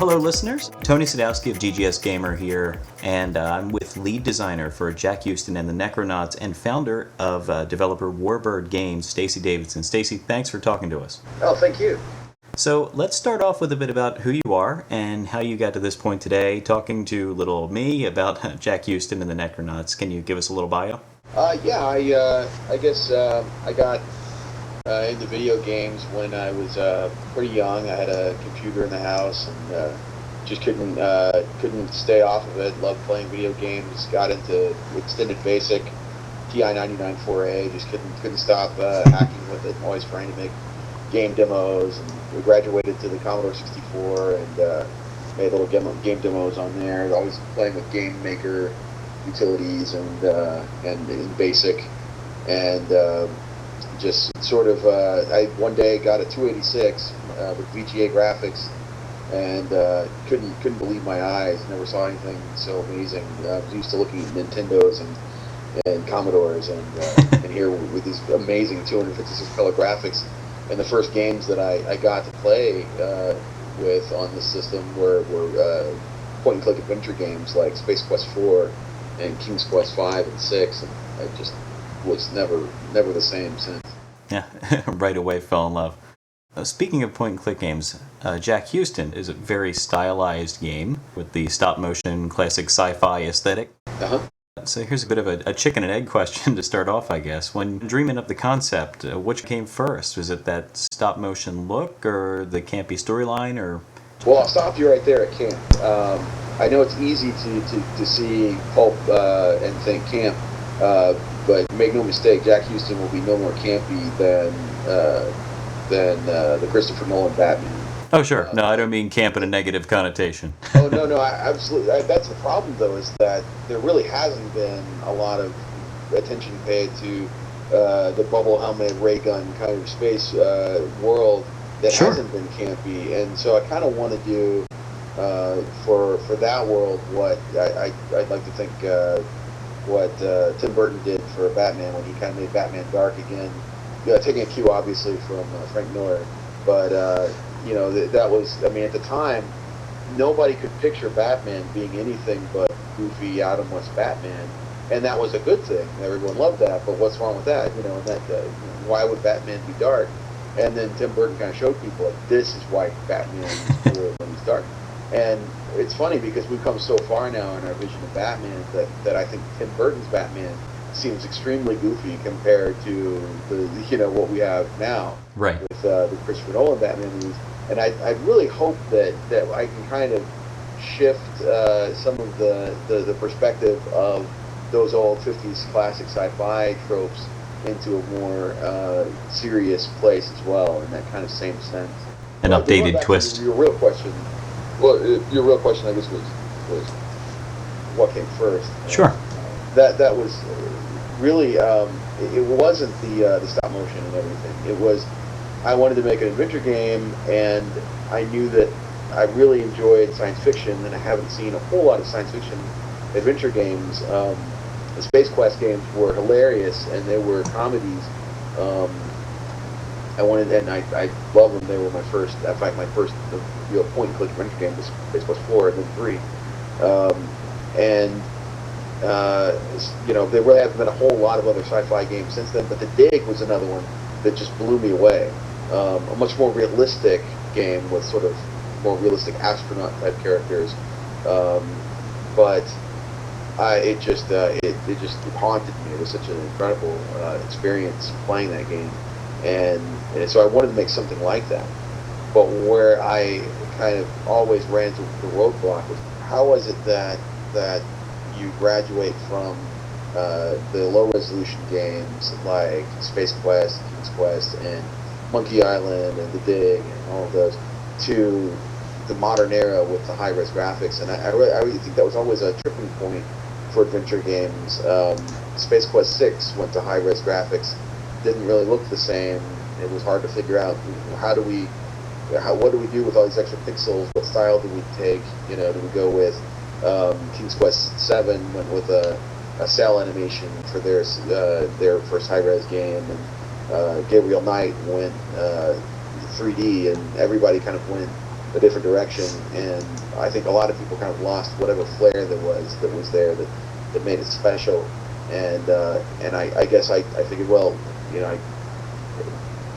Hello listeners, Tony Sadowski of GGS Gamer here, and I'm with lead designer for Jack Houston and the Necronauts and founder of developer Warbird Games, Stacy Davidson. Stacy, thanks for talking to us. Oh, thank you. So let's start off with a bit about who you are and how you got to this point today, talking to little old me about Jack Houston and the Necronauts. Can you give us a little bio? I guess I got into video games when I was pretty young. I had a computer in the house and just couldn't stay off of it. Loved playing video games. Got into Extended Basic, TI-99 4A. Just couldn't stop hacking with it. Always trying to make game demos. And we graduated to the Commodore 64 and made little game demos on there. Always playing with Game Maker utilities and in Basic, and just sort of I one day got a 286 with VGA graphics and couldn't believe my eyes. Never saw anything so amazing. I was used to looking at Nintendos and Commodores and here with these amazing 256 color graphics. And the first games that I got to play with on the system were point and click adventure games like Space Quest 4 and King's Quest 5 and 6, and I just was never the same since. Yeah, right away fell in love. Speaking of point-and-click games, Jack Houston is a very stylized game with the stop-motion classic sci-fi aesthetic. Uh-huh. So here's a bit of a chicken and egg question to start off, I guess. When dreaming up the concept, which came first? Was it that stop-motion look or the campy storyline, or...? Well, I'll stop you right there at camp. I know it's easy to see pulp and think camp, but make no mistake, Jack Houston will be no more campy than the Christopher Nolan Batman. Oh, sure. No, I don't mean camp in a negative connotation. Oh, no, absolutely. That's the problem, though, is that there really hasn't been a lot of attention paid to the bubble helmet, ray gun kind of space world that Sure. hasn't been campy. And so I kind of want to do for that world what I'd like to think what Tim Burton did for Batman when he kind of made Batman dark again, taking a cue obviously from Frank Miller, but that was, I mean, at the time nobody could picture Batman being anything but goofy Adam West Batman, and that was a good thing. Everyone loved that, but what's wrong with that? And that why would Batman be dark? And then Tim Burton kind of showed people like this is why Batman is cool when he's dark. And it's funny because we've come so far now in our vision of Batman that I think Tim Burton's Batman seems extremely goofy compared to the what we have now, right, with the Christopher Nolan Batman movies. And I really hope that I can kind of shift some of the perspective of those old 50s classic sci-fi tropes into a more serious place as well, in that kind of same sense. An updated twist. Your real question, your real question, I guess, was what came first. Sure. That was really it wasn't the stop motion and everything. It was I wanted to make an adventure game, and I knew that I really enjoyed science fiction, and I haven't seen a whole lot of science fiction adventure games. The Space Quest games were hilarious, and they were comedies. I love them. They were my first. In fact, my first real point-and-click adventure game was Space Quest 4 and then 3. There really haven't been a whole lot of other sci-fi games since then. But The Dig was another one that just blew me away. A much more realistic game with sort of more realistic astronaut-type characters, but it just haunted me. It was such an incredible experience playing that game, and so I wanted to make something like that. But where I kind of always ran into the roadblock was, how was it that you graduate from the low-resolution games like Space Quest, King's Quest, and Monkey Island, and The Dig, and all of those, to the modern era with the high-res graphics? And I really think that was always a tripping point for adventure games. Space Quest 6 went to high-res graphics, didn't really look the same. It was hard to figure out what do we do with all these extra pixels? What style do we take? Do we go with King's Quest 7 went with a cell animation for their first high-res game, and Gabriel Knight went 3D, and everybody kind of went a different direction, and I think a lot of people kind of lost whatever flair that was there that made it special. And I guess I figured, well,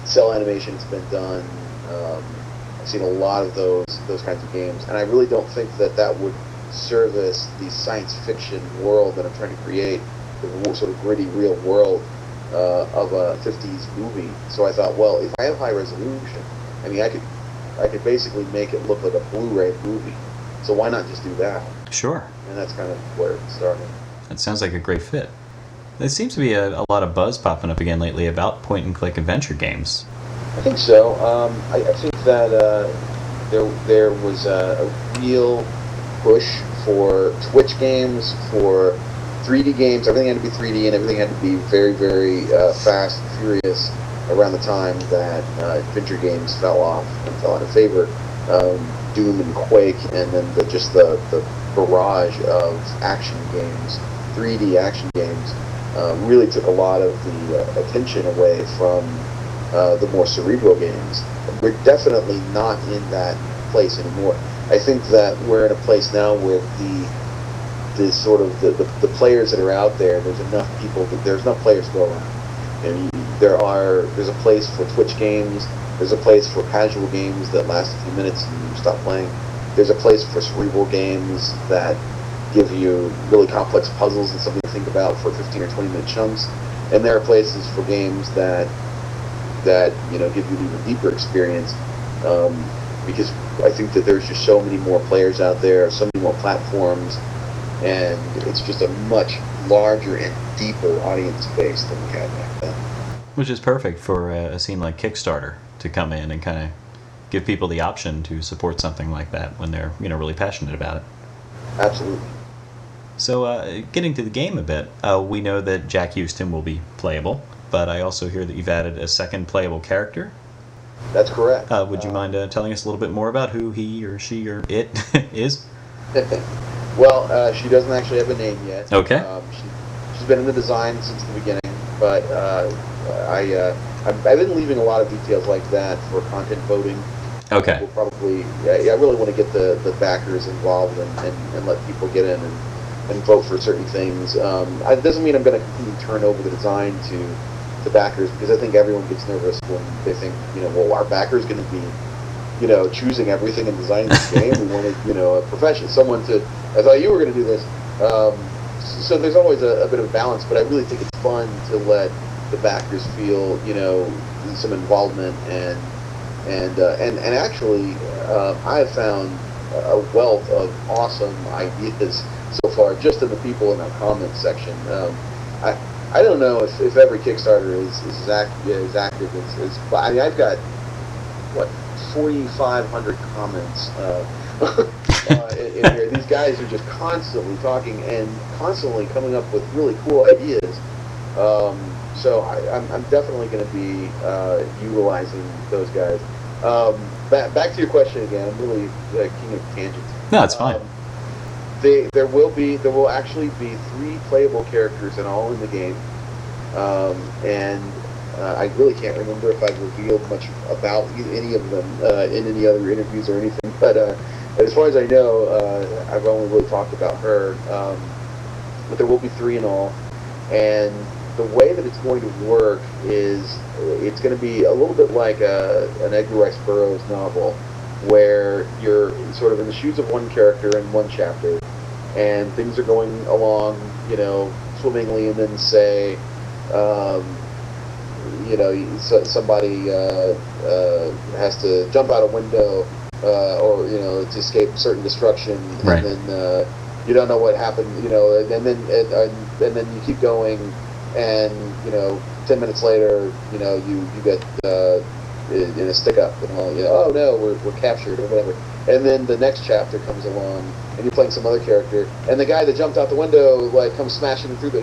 cell animation's been done. I've seen a lot of those kinds of games, and I really don't think that would service the science fiction world that I'm trying to create, the sort of gritty real world of a 50s movie. So I thought, well, if I have high resolution, I mean, I could basically make it look like a Blu-ray movie. So why not just do that? Sure. And that's kind of where it started. That sounds like a great fit. There seems to be a lot of buzz popping up again lately about point-and-click adventure games. I think so. I think that there was a real push for Twitch games, for 3D games. Everything had to be 3D, and everything had to be very, very fast and furious around the time that adventure games fell off and fell out of favor. Doom and Quake, and then the barrage of action games, 3D action games, really took a lot of the attention away from the more cerebral games. We're definitely not in that place anymore. I think that we're in a place now where the players that are out there, there's enough players to go around. And there's a place for Twitch games, there's a place for casual games that last a few minutes and you stop playing. There's a place for cerebral games that give you really complex puzzles and something to think about for 15 or 20 minute chunks. And there are places for games that give you an even deeper experience, because I think that there's just so many more players out there, so many more platforms, and it's just a much larger and deeper audience base than we had back then. Which is perfect for a scene like Kickstarter to come in and kind of give people the option to support something like that when they're really passionate about it. Absolutely. So getting to the game a bit, we know that Jack Houston will be playable, but I also hear that you've added a second playable character. That's correct. Would you mind telling us a little bit more about who he or she or it is? Well, she doesn't actually have a name yet. Okay. She's been in the design since the beginning, but I've been leaving a lot of details like that for content voting. Okay. We'll probably, I really want to get the backers involved and let people get in and vote for certain things. It doesn't mean I'm going to completely turn over the design to the backers, because I think everyone gets nervous when they think, well, our backer's going to be, choosing everything and designing this game. We wanted, a profession, someone to. I thought you were going to do this. So there's always a bit of balance, but I really think it's fun to let the backers feel, some involvement and actually, I have found a wealth of awesome ideas so far, just in the people in our comments section. I don't know if every Kickstarter is as active as I mean, I've got 4,500 comments in here. These guys are just constantly talking and constantly coming up with really cool ideas. So I'm definitely going to be utilizing those guys. Back to your question again. I'm really king of tangents. No, it's fine. There will actually be 3 playable characters and all in the game, and I really can't remember if I've revealed much about any of them in any other interviews or anything. But as far as I know, I've only really talked about her. But there will be 3 in all, and the way that it's going to work is it's going to be a little bit like an Edgar Rice Burroughs novel, where you're sort of in the shoes of one character in one chapter, and things are going along, swimmingly, and then say, somebody has to jump out a window, or to escape certain destruction, right. And then you don't know what happened, and then you keep going, and 10 minutes later, you get in a stick up, and oh no, we're captured or whatever. And then the next chapter comes along, and you're playing some other character, and the guy that jumped out the window comes smashing through the,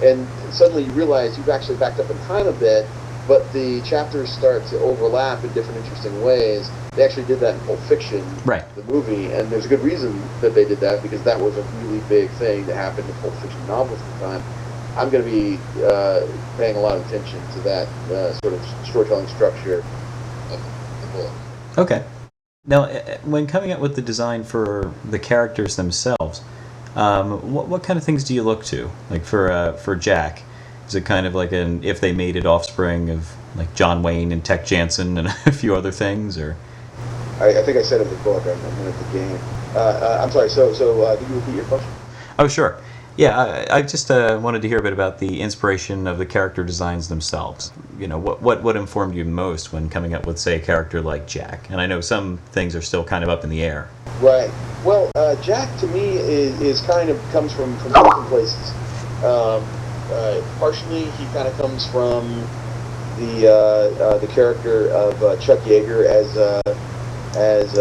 and suddenly you realize you've actually backed up in time a bit, but the chapters start to overlap in different interesting ways. They actually did that in Pulp Fiction, right, the movie, and there's a good reason that they did that, because that was a really big thing that happened in Pulp Fiction novels at the time. I'm going to be paying a lot of attention to that sort of storytelling structure of the book. Okay. Now, when coming up with the design for the characters themselves, what kind of things do you look to? Like for Jack, is it kind of like an if they made it offspring of like John Wayne and Tech Jansen and a few other things, or? I think I said it in the book. I meant the game. I'm sorry. So did you repeat your question? Oh, sure. Yeah, I just wanted to hear a bit about the inspiration of the character designs themselves. You know, what informed you most when coming up with, say, a character like Jack? And I know some things are still kind of up in the air. Right. Well, Jack to me is kind of comes from different places. Partially, he kind of comes from the character of Chuck Yeager as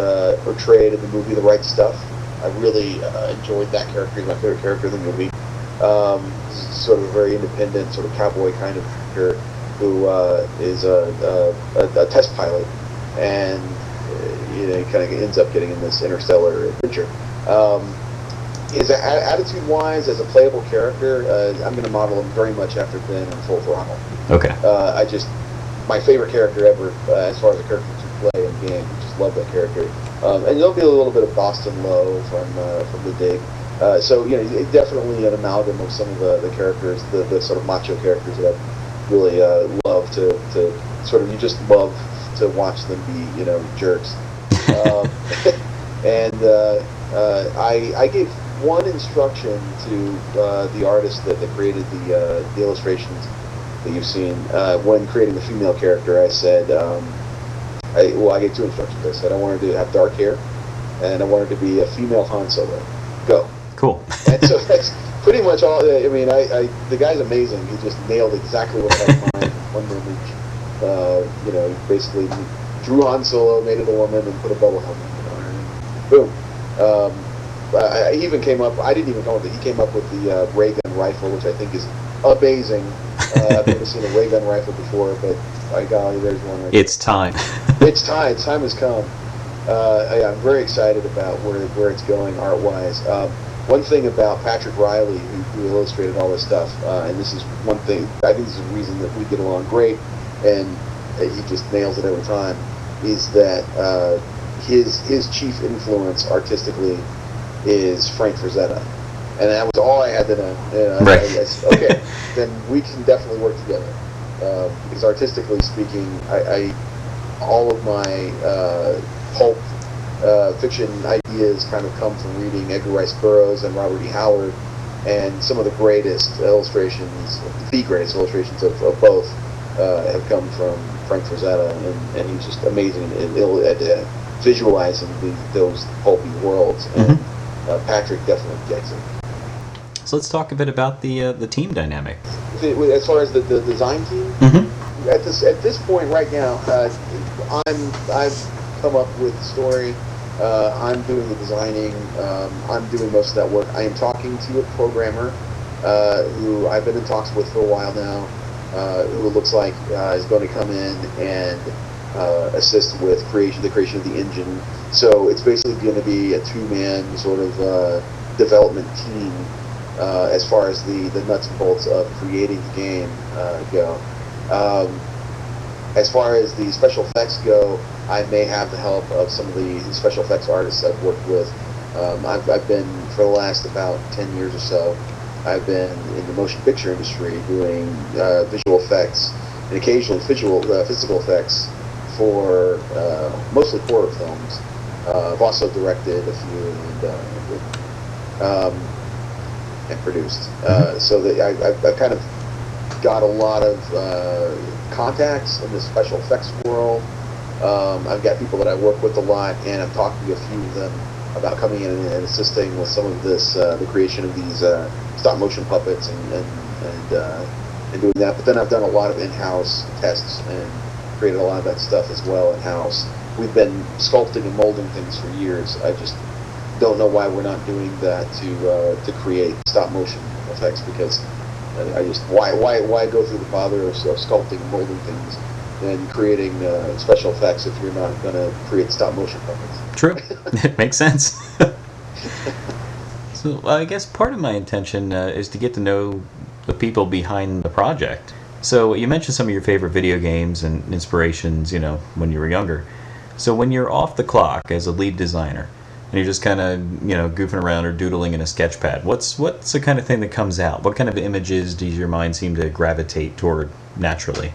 portrayed in the movie The Right Stuff. I really enjoyed that character. He's my favorite character in the movie. He's sort of a very independent, sort of cowboy kind of character who is a test pilot, and he kind of ends up getting in this interstellar adventure. His attitude-wise, as a playable character, I'm going to model him very much after Ben in Full Throttle. Okay. My favorite character ever, as far as a character to play in game. Just love that character. And there'll be a little bit of Boston Low from the Dig. So definitely an amalgam of some of the characters, the sort of macho characters that I really love to sort of, you just love to watch them be jerks. And I gave one instruction to the artist that created the illustrations that you've seen. When creating the female character, I said, I gave two instructions. I said I wanted to have dark hair, and I wanted to be a female Han Solo. Go. Cool. And so that's pretty much all. I mean, the guy's amazing. He just nailed exactly what I had in mind. One movie. He basically drew Han Solo, made it a woman, and put a bubble helmet on her. Boom. I even came up. I didn't even come up with it. He came up with the ray gun rifle, which I think is amazing. I've never seen a ray gun rifle before, but by golly, there's one right It's time. It's time. Time has come. I'm very excited about where it's going art-wise. One thing about Patrick Riley, who illustrated all this stuff, and this is one thing, I think this is a reason that we get along great, and he just nails it every time, is that his chief influence artistically is Frank Frazetta. And that was all I had to know. Right. Okay, then we can definitely work together. Because artistically speaking, all of my pulp fiction ideas kind of come from reading Edgar Rice Burroughs and Robert E. Howard, and some of the greatest illustrations, the greatest illustrations of both, have come from Frank Frazetta, and he's just amazing at visualizing those pulpy worlds, and Patrick definitely gets it. So let's talk a bit about the team dynamic. As far as the design team, at this point right now, I've come up with the story. I'm doing the designing. I'm doing most of that work. I am talking to a programmer who I've been in talks with for a while now, who it looks like is going to come in and assist with the creation of the engine. So it's basically going to be a two-man sort of development team as far as the nuts and bolts of creating the game go. As far as the special effects go, I may have the help of some of the special effects artists I've worked with. I've been, for the last about 10 years or so, I've been in the motion picture industry doing visual effects and occasionally physical effects for mostly horror films. I've also directed a few and produced. So I've kind of got a lot of contacts in the special effects world. I've got people that I work with a lot, and I'm talking to a few of them about coming in and assisting with some of this, the creation of these stop motion puppets and doing that. But then I've done a lot of in-house tests and created a lot of that stuff as well in-house. We've been sculpting and molding things for years. I just don't know why we're not doing that to create stop motion effects, because I just why go through the bother of sculpting and molding things and creating special effects if you're not going to create stop motion puppets? True. It makes sense. So I guess part of my intention is to get to know the people behind the project. So you mentioned some of your favorite video games and inspirations, when you were younger. So when you're off the clock as a lead designer, and you're just kind of goofing around or doodling in a sketch pad, what's the kind of thing that comes out? What kind of images does your mind seem to gravitate toward naturally?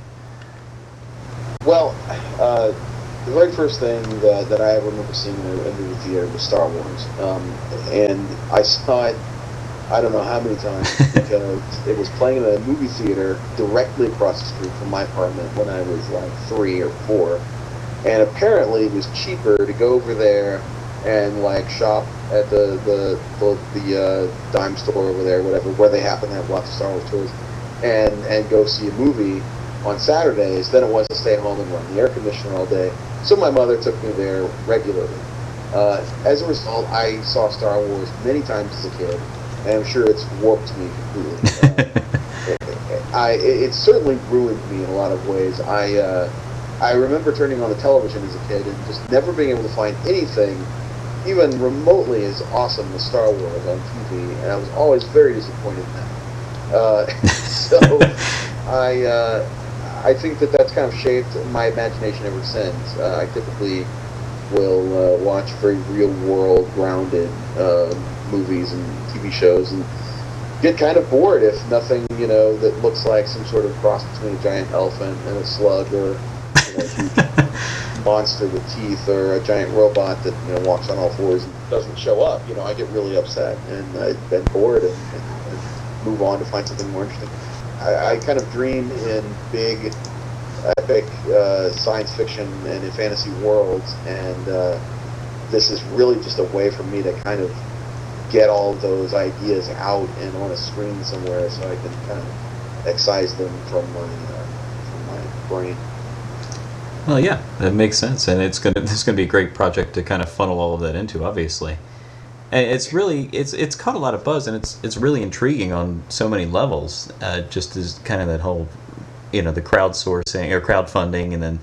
Well, the very first thing that I remember seeing in a movie theater was Star Wars, and I saw it I don't know how many times because it was playing in a movie theater directly across the street from my apartment when I was like 3 or 4, and apparently it was cheaper to go over there and like shop at the dime store over there, whatever, where they happen to have lots of Star Wars toys, and go see a movie on Saturdays than it was to stay home and run the air conditioner all day. So my mother took me there regularly. As a result, I saw Star Wars many times as a kid, and I'm sure it's warped me completely. It certainly ruined me in a lot of ways. I remember turning on the television as a kid and just never being able to find anything even remotely as awesome as Star Wars on TV, and I was always very disappointed in that. So I think that's kind of shaped my imagination ever since. I typically will watch very real-world, grounded movies and TV shows and get kind of bored if nothing, that looks like some sort of cross between a giant elephant and a slug, or a huge monster with teeth, or a giant robot that walks on all fours and doesn't show up. I get really upset and I've been bored and move on to find something more interesting. I kind of dream in big, epic science fiction and in fantasy worlds, and this is really just a way for me to kind of get all of those ideas out and on a screen somewhere, so I can kind of excise them from my brain. Well, yeah, that makes sense, and this is gonna be a great project to kind of funnel all of that into, obviously. And it's caught a lot of buzz, and it's really intriguing on so many levels. Just as kind of that whole, the crowdsourcing or crowdfunding, and then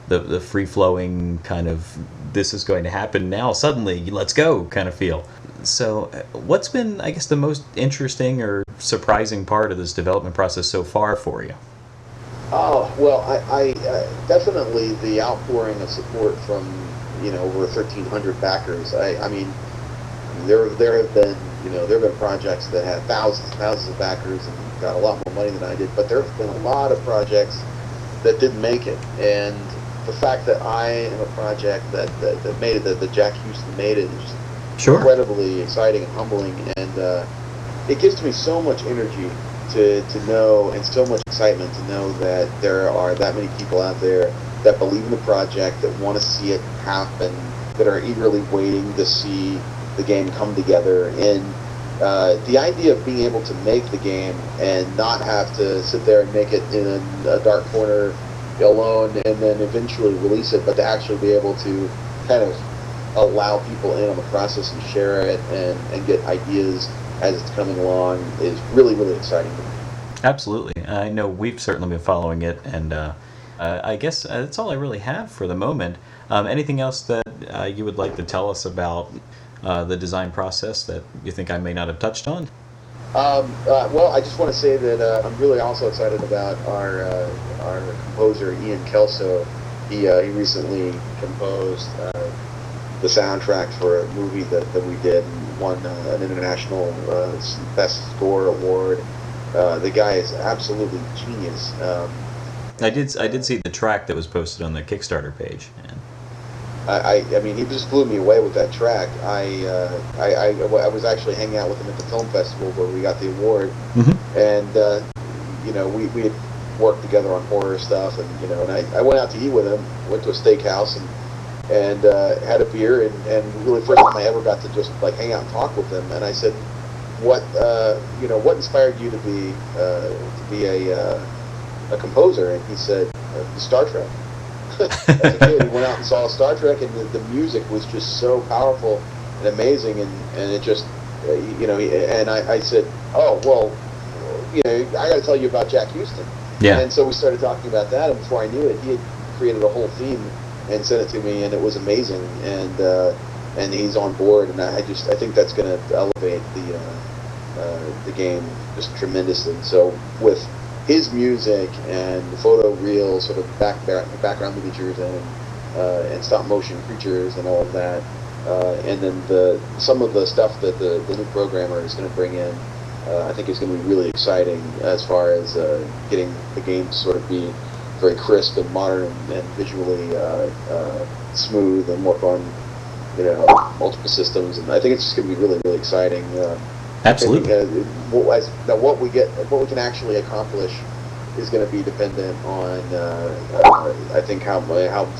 the free flowing kind of this is going to happen now suddenly, let's go kind of feel. So, what's been, I guess, the most interesting or surprising part of this development process so far for you? Oh, well, I definitely the outpouring of support from over 1,300 backers. I mean, there have been projects that had thousands and thousands of backers and got a lot more money than I did, but there have been a lot of projects that didn't make it, and the fact that I am a project that made it, that Jack Houston made it, is just incredibly exciting and humbling, and it gives me so much energy to know, and so much excitement to know that there are that many people out there that believe in the project, that want to see it happen, that are eagerly waiting to see the game come together. And the idea of being able to make the game and not have to sit there and make it in a dark corner alone and then eventually release it, but to actually be able to kind of allow people in on the process and share it and get ideas as it's coming along is really, really exciting to me. Absolutely. I know we've certainly been following it, and I guess that's all I really have for the moment. Anything else that you would like to tell us about the design process that you think I may not have touched on? Well, I just want to say that I'm really also excited about our composer, Ian Kelso. He recently composed the soundtrack for a movie that we did and won an international Best Score award. The guy is absolutely genius. I did see the track that was posted on the Kickstarter page. And I mean, he just blew me away with that track. I was actually hanging out with him at the film festival where we got the award, and we had worked together on horror stuff, and I went out to eat with him, went to a steakhouse, and had a beer, and really first time I ever got to just like hang out and talk with him. And I said, what inspired you to be a composer? And he said, Star Trek. As a kid, he went out and saw Star Trek, and the music was just so powerful and amazing, and it just, and I said, oh, well, I got to tell you about Jack Houston. Yeah. And so we started talking about that, and before I knew it, he had created a whole theme and sent it to me, and it was amazing, and he's on board, and I think that's going to elevate the game just tremendously. So with his music and the photo real sort of background ligatures and stop motion creatures and all of that. And then some of the stuff that the new programmer is going to bring in, I think is going to be really exciting as far as getting the game to sort of be very crisp and modern and visually smooth and work on multiple systems. And I think it's just going to be really, really exciting. Absolutely. Now what we can actually accomplish is going to be dependent on I think how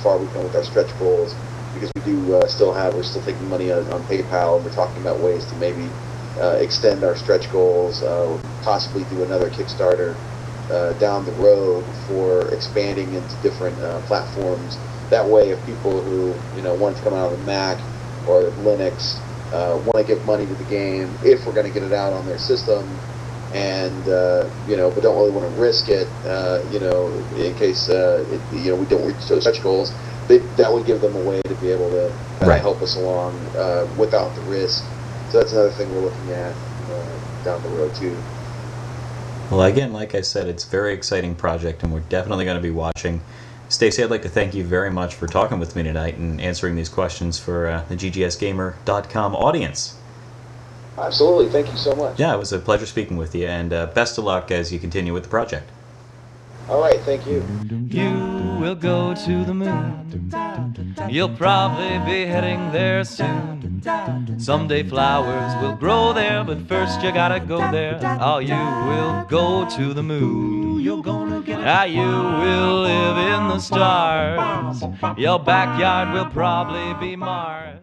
far we come with our stretch goals, because we're still taking money on PayPal, and we're talking about ways to maybe extend our stretch goals, possibly do another Kickstarter down the road for expanding into different platforms. That way, if people who want to come out of the Mac or Linux want to give money to the game, if we're going to get it out on their system, and but don't really want to risk it, in case we don't reach those stretch goals, that would give them a way to be able to help us along without the risk. So that's another thing we're looking at down the road too. Well, again, like I said, it's a very exciting project, and we're definitely going to be watching. Stacy, I'd like to thank you very much for talking with me tonight and answering these questions for the GGSgamer.com audience. Absolutely. Thank you so much. Yeah, it was a pleasure speaking with you, and best of luck as you continue with the project. All right, thank you. You will go to the moon. You'll probably be heading there soon. Someday flowers will grow there, but first you gotta go there. Oh, you will go to the moon. You will live in the stars. Your backyard will probably be Mars.